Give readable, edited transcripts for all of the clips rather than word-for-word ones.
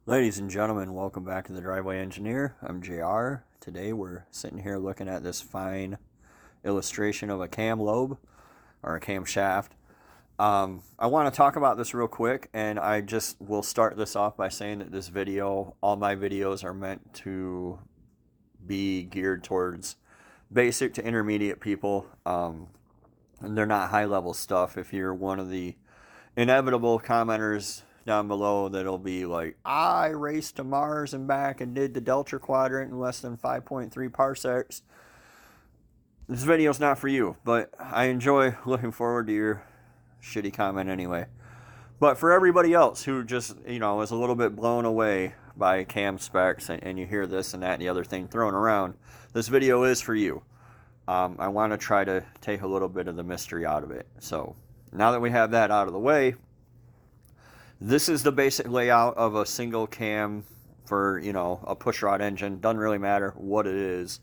Ladies and gentlemen, welcome back to the Driveway Engineer. I'm JR. Today we're sitting here looking at this fine illustration of a cam lobe or a camshaft. I want to talk about this real quick, and I just will start this off by saying that this video, all my videos are meant to be geared towards basic to intermediate people, and they're not high level stuff. If you're one of the inevitable commenters down below that'll be like, I raced to Mars and back and did the Delta Quadrant in less than 5.3 parsecs. This video's not for you, but I enjoy looking forward to your shitty comment anyway. But for everybody else who just, is a little bit blown away by cam specs and you hear this and that and the other thing thrown around, this video is for you. I want to try to take a little bit of the mystery out of it. So now that we have that out of the way, this is the basic layout of a single cam for, a pushrod engine. Doesn't really matter what it is.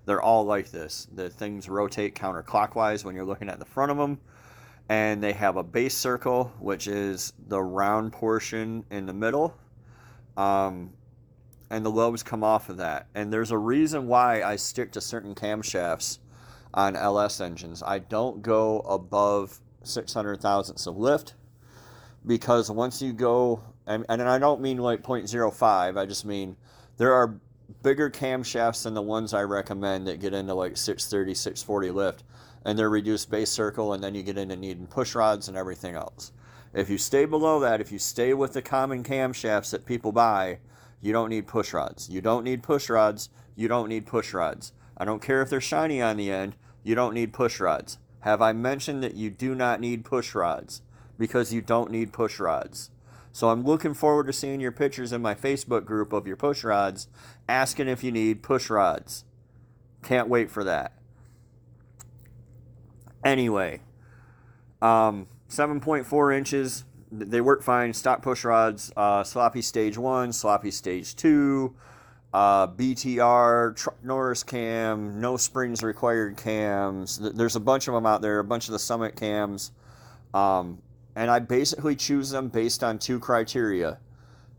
They're all like this. The things rotate counterclockwise when you're looking at the front of them. And they have a base circle, which is the round portion in the middle. And the lobes come off of that. And there's a reason why I stick to certain camshafts on LS engines. I don't go above 600 thousandths of lift. Because once you go, and I don't mean like 0.05, I just mean there are bigger camshafts than the ones I recommend that get into like 630, 640 lift, and they're reduced base circle, and then you get into needing push rods and everything else. If you stay below that, if you stay with the common camshafts that people buy, you don't need push rods. You don't need push rods. You don't need push rods. I don't care if they're shiny on the end. You don't need push rods. Have I mentioned that you do not need push rods? Because you don't need push rods. So I'm looking forward to seeing your pictures in my Facebook group of your push rods, asking if you need push rods. Can't wait for that. Anyway, 7.4 inches. They work fine. Stock push rods. Sloppy stage 1, sloppy stage 2, BTR, truck Norris cam, no springs required cams. There's a bunch of them out there, a bunch of the Summit cams. And I basically choose them based on two criteria.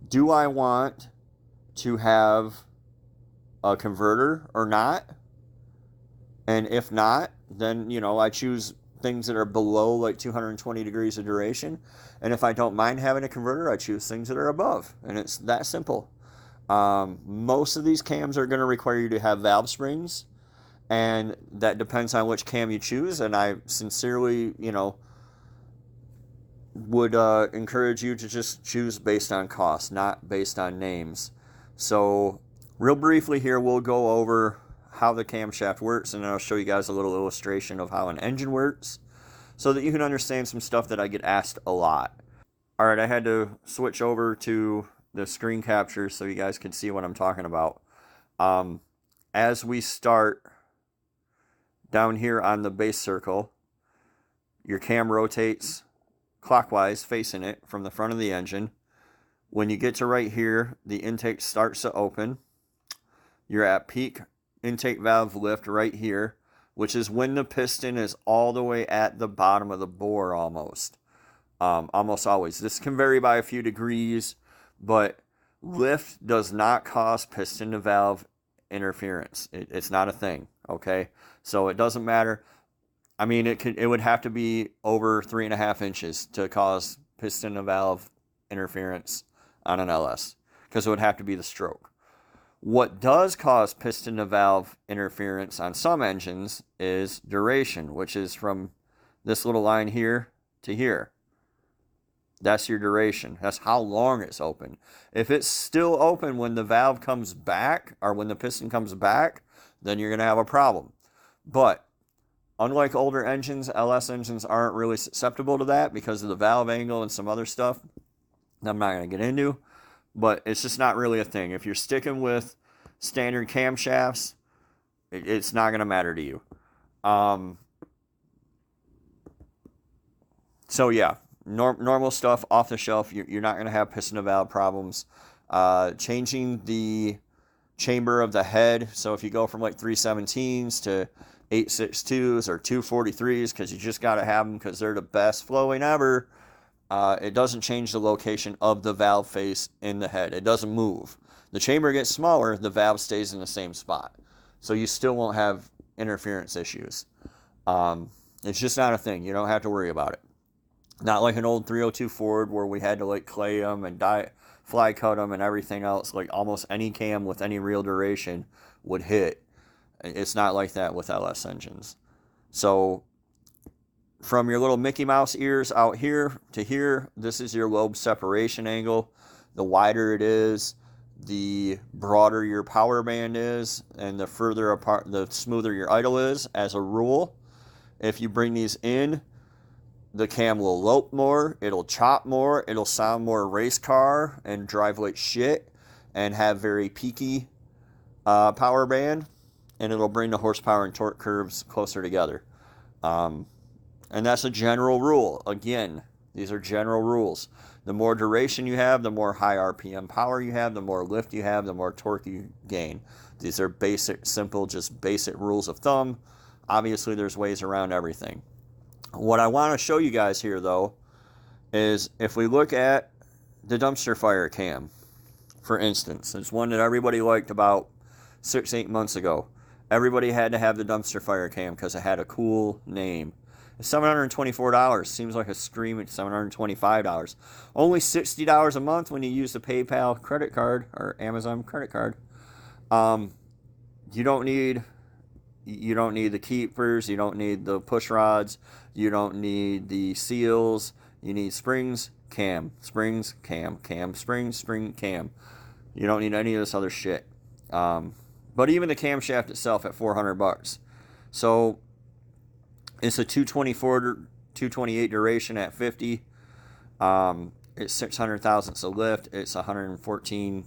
Do I want to have a converter or not? And if not, then, I choose things that are below like 220 degrees of duration. And if I don't mind having a converter, I choose things that are above. And it's that simple. Most of these cams are going to require you to have valve springs. And that depends on which cam you choose. And I sincerely, would encourage you to just choose based on cost, not based on names. So real briefly here, we'll go over how the camshaft works, and then I'll show you guys a little illustration of how an engine works so that you can understand some stuff that I get asked a lot. All right, I had to switch over to the screen capture so you guys can see what I'm talking about. As we start down here on the base circle, your cam rotates clockwise facing it from the front of the engine. When you get to right here, the intake starts to open. You're at peak intake valve lift right here, which is when the piston is all the way at the bottom of the bore almost. Almost always. This can vary by a few degrees, but lift does not cause piston to valve interference. It's not a thing, okay? So it doesn't matter. I mean, it would have to be over 3.5 inches to cause piston to valve interference on an LS, because it would have to be the stroke. What does cause piston to valve interference on some engines is duration, which is from this little line here to here. That's your duration. That's how long it's open. If it's still open when the valve comes back, or when the piston comes back, then you're going to have a problem. But unlike older engines, LS engines aren't really susceptible to that because of the valve angle and some other stuff I'm not going to get into. But it's just not really a thing. If you're sticking with standard camshafts, it's not going to matter to you. So yeah, normal stuff, off the shelf, you're not going to have piston to valve problems. Changing the chamber of the head, so if you go from like 317s to 862s or 243s, because you just got to have them because they're the best flowing ever, it doesn't change the location of the valve face in the head. It doesn't move. The chamber gets smaller, the valve stays in the same spot. So you still won't have interference issues. It's just not a thing. You don't have to worry about it. Not like an old 302 Ford where we had to like clay them and fly cut them and everything else. Like almost any cam with any real duration would hit. It's not like that with LS engines. So from your little Mickey Mouse ears out here to here, this is your lobe separation angle. The wider it is, the broader your power band is, and the further apart, the smoother your idle is. As a rule, if you bring these in, the cam will lope more, it'll chop more, it'll sound more race car and drive like shit and have very peaky power band, and it'll bring the horsepower and torque curves closer together. And that's a general rule. Again, these are general rules. The more duration you have, the more high RPM power you have, the more lift you have, the more torque you gain. These are basic, simple, just basic rules of thumb. Obviously, there's ways around everything. What I want to show you guys here, though, is if we look at the dumpster fire cam, for instance, it's one that everybody liked about 6-8 months ago. Everybody had to have the dumpster fire cam because it had a cool name. It's $724. Seems like a scream at $725. Only $60 a month when you use the PayPal credit card or Amazon credit card. You don't need the keepers. You don't need the push rods. You don't need the seals. You need springs, cam, springs, cam, cam, springs, spring, cam. You don't need any of this other shit. But even the camshaft itself at $400. So it's a 228 duration at 50. It's 600 thousandths of lift. It's 114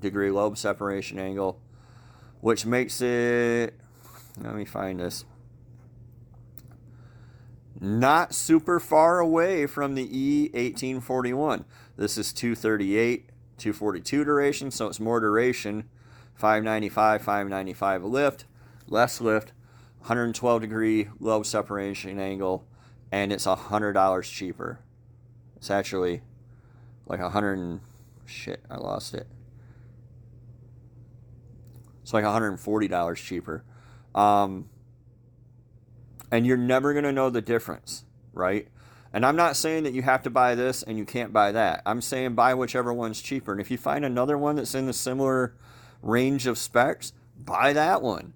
degree lobe separation angle, which makes it, let me find this, not super far away from the E1841. This is 238, 242 duration, so it's more duration. 595 lift, less lift, 112 degree lobe separation angle, and it's $100 cheaper. It's actually like I lost it. It's like $140 cheaper. And you're never going to know the difference, right? And I'm not saying that you have to buy this and you can't buy that. I'm saying buy whichever one's cheaper. And if you find another one that's in the similar range of specs, buy that one.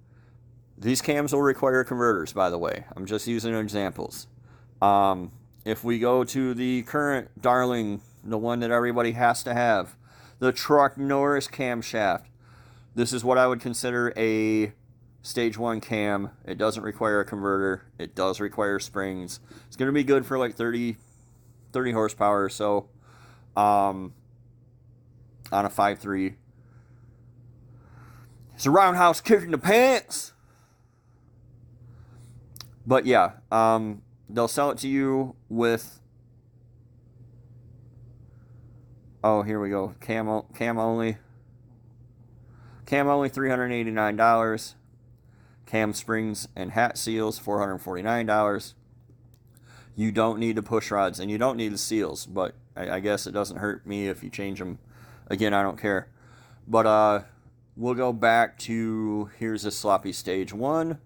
These cams will require converters, by the way. I'm just using examples. If we go to the current darling, the one that everybody has to have, the Truck Norris camshaft. This is what I would consider a stage 1 cam. It doesn't require a converter. It does require springs. It's going to be good for like 30 horsepower or so on a 5.3. It's a roundhouse kick in the pants. But yeah, they'll sell it to you with, oh, here we go, cam only $389. Cam springs and hat seals, $449. You don't need the push rods and you don't need the seals, but I guess it doesn't hurt me if you change them. Again, I don't care. But we'll go back to, here's a sloppy stage 1.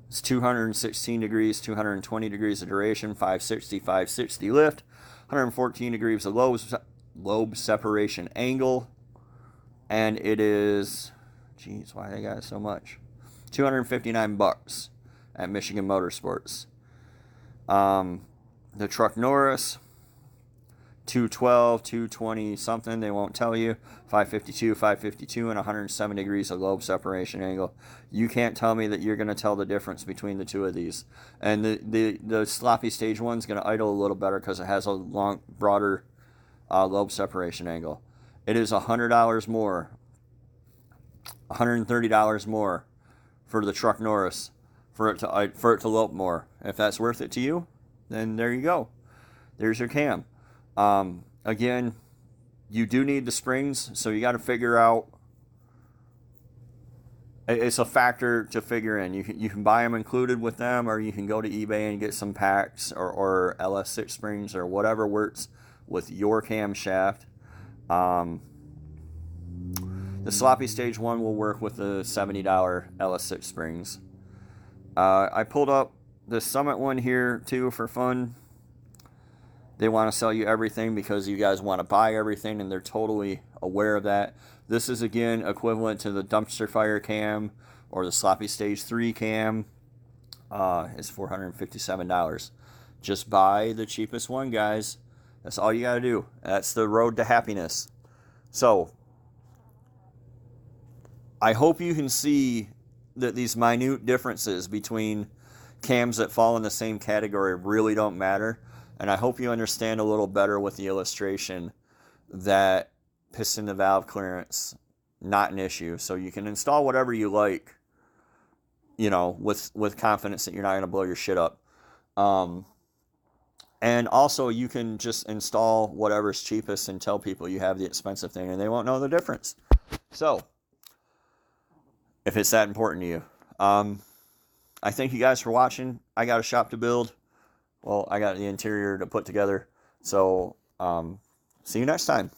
It's 216 degrees, 220 degrees of duration, 560 lift, 114 degrees of lobe separation angle, and it is, geez, why they got so much? $259 at Michigan Motorsports. The Truck Norris, 212, 220 something, they won't tell you. 552 and 107 degrees of lobe separation angle. You can't tell me that you're going to tell the difference between the two of these. And the sloppy stage 1's going to idle a little better because it has a broader lobe separation angle. It is $100 more, $130 more for the Truck Norris for it to lope more. If that's worth it to you, then there you go. There's your cam. Again, you do need the springs, so you got to figure out It's a factor to figure in. You can buy them included with them, or you can go to eBay and get some packs or LS6 springs or whatever works with your camshaft. The sloppy stage one will work with the $70 LS6 springs. I pulled up the Summit one here too for fun. They want to sell you everything because you guys want to buy everything, and they're totally aware of that. This is, again, equivalent to the dumpster fire cam or the sloppy stage 3 cam. It's $457. Just buy the cheapest one, guys. That's all you got to do. That's the road to happiness. So, I hope you can see that these minute differences between cams that fall in the same category really don't matter. And I hope you understand a little better with the illustration that piston to valve clearance, not an issue. So you can install whatever you like, you know, with confidence that you're not going to blow your shit up. And also you can just install whatever's cheapest and tell people you have the expensive thing and they won't know the difference. So, if it's that important to you. I thank you guys for watching. I got a shop to build. Well, I got the interior to put together. So, see you next time.